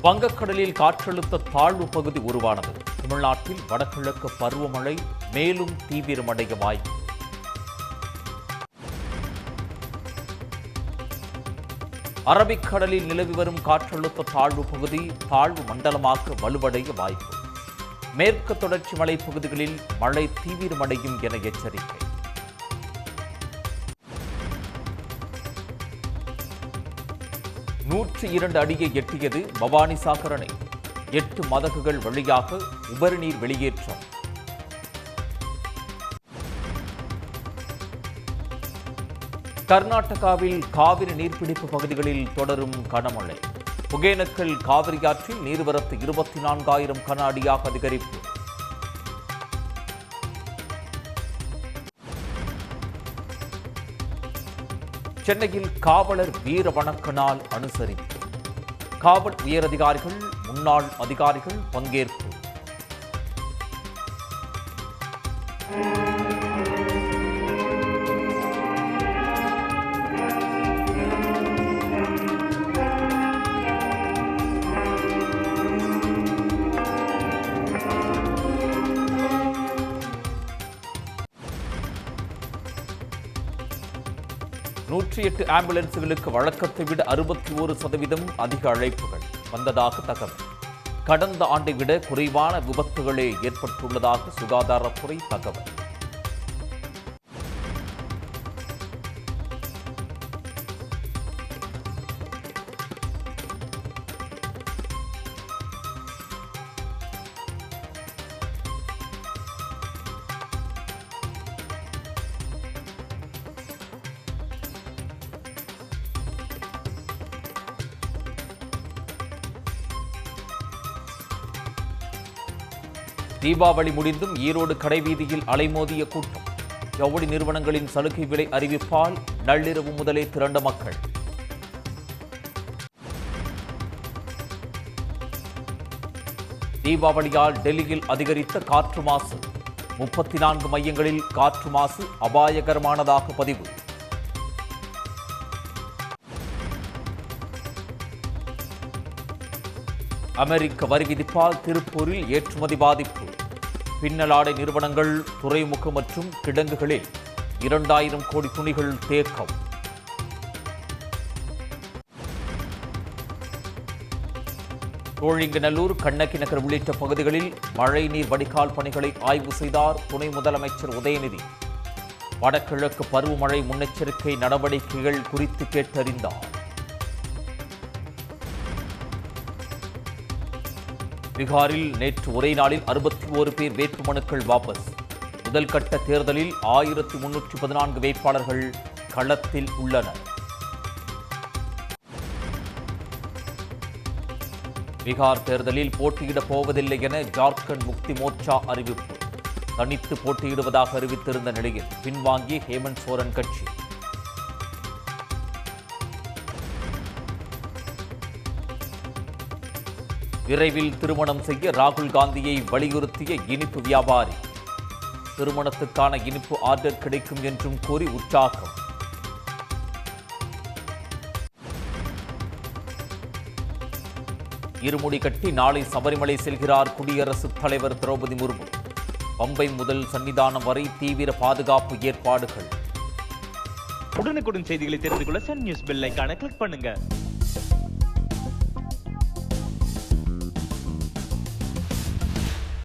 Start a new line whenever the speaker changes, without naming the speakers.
வங்கக்கடலில் காற்றழுத்த தாழ்வு பகுதி உருவானது. தமிழ்நாட்டில் வடகிழக்கு பருவமழை மேலும் தீவிரமடைய வாய்ப்பு. அரபிக்கடலில் நிலவி வரும் காற்றழுத்த தாழ்வு பகுதி தாழ்வு மண்டலமாக வலுவடைய வாய்ப்பு. மேற்கு தொடர்ச்சி மலைப்பகுதிகளில் மழை தீவிரமடையும் என எச்சரிக்கை. நூற்று 2 அடியை எட்டியது பவானிசாகர் அணை. 8 மதகுகள் வழியாக உபரிநீர் வெளியேற்றம். கர்நாடகாவில் காவிரி நீர்பிடிப்பு பகுதிகளில் தொடரும் கனமழை. ஒகேனக்கல் காவிரி ஆற்றில் நீர்வரத்து 24,000 கன அடியாக அதிகரிப்பு. சென்னையில் காவலர் வீர வணக்க நாள் அனுசரிப்பு. காவல் உயரதிகாரிகள், முன்னாள் அதிகாரிகள் பங்கேற்பு. நூற்றி 8 ஆம்புலன்ஸுகளுக்கு வழக்கத்தை விட 61% அதிக அழைப்புகள் வந்ததாக தகவல். கடந்த ஆண்டை விட குறைவான விபத்துகளே ஏற்பட்டுள்ளதாக சுகாதாரத்துறை தகவல். தீபாவளி முடிந்தும் ஈரோடு கடைவீதியில் அலைமோதிய கூட்டம். ஜவுளி நிறுவனங்களின் சலுகை விலை அறிவிப்பால் நள்ளிரவு முதலே திரண்ட மக்கள். தீபாவளியால் டெல்லியில் அதிகரித்த காற்று மாசு. 34 மையங்களில் காற்று மாசு அபாயகரமானதாக பதிவு. அமெரிக்க வரி விதிப்பால் திருப்பூரில் ஏற்றுமதி பாதிப்பு. பின்னலாடை நிறுவனங்கள், துறைமுகம் மற்றும் கிடங்குகளில் 2000 கோடி துணிகள் தேக்கம். சோழிங்கநல்லூர், கண்ணகி நகர் உள்ளிட்ட பகுதிகளில் மழைநீர் வடிகால் பணிகளை ஆய்வு செய்தார் துணை முதலமைச்சர் உதயநிதி. வடகிழக்கு பருவமழை முன்னெச்சரிக்கை நடவடிக்கைகள் குறித்து கேட்டறிந்தார். பீகாரில் நேற்று ஒரே நாளில் 61 பேர் வேட்புமனுக்கள் வாபஸ். முதல் கட்ட தேர்தலில் 1314 வேட்பாளர்கள் களத்தில் உள்ளனர். பீகார் தேர்தலில் போட்டியிடப் போவதில்லை என ஜார்க்கண்ட் முக்தி மோர்ச்சா அறிவிப்பு. தனித்து போட்டியிடுவதாக அறிவித்திருந்த நிலையில் பின்வாங்கிய ஹேமந்த் சோரன் கட்சி. விரைவில் திருமணம் செய்ய ராகுல் காந்தியை வலியுறுத்திய இனிப்பு வியாபாரி. திருமணத்துக்கான இனிப்பு ஆர்டர் கிடைக்கும் என்றும் கூறி உற்சாகம். இருமுடி கட்டி நாளை சபரிமலை செல்கிறார் குடியரசுத் தலைவர் திரௌபதி முர்மு. பம்பை முதல் சன்னிதானம் வரை தீவிர பாதுகாப்பு ஏற்பாடுகள்.
உடனுக்குடன் செய்திகளை தெரிந்து கொள்ள சன் நியூஸ் பெல் ஐகானை கிளிக் பண்ணுங்க.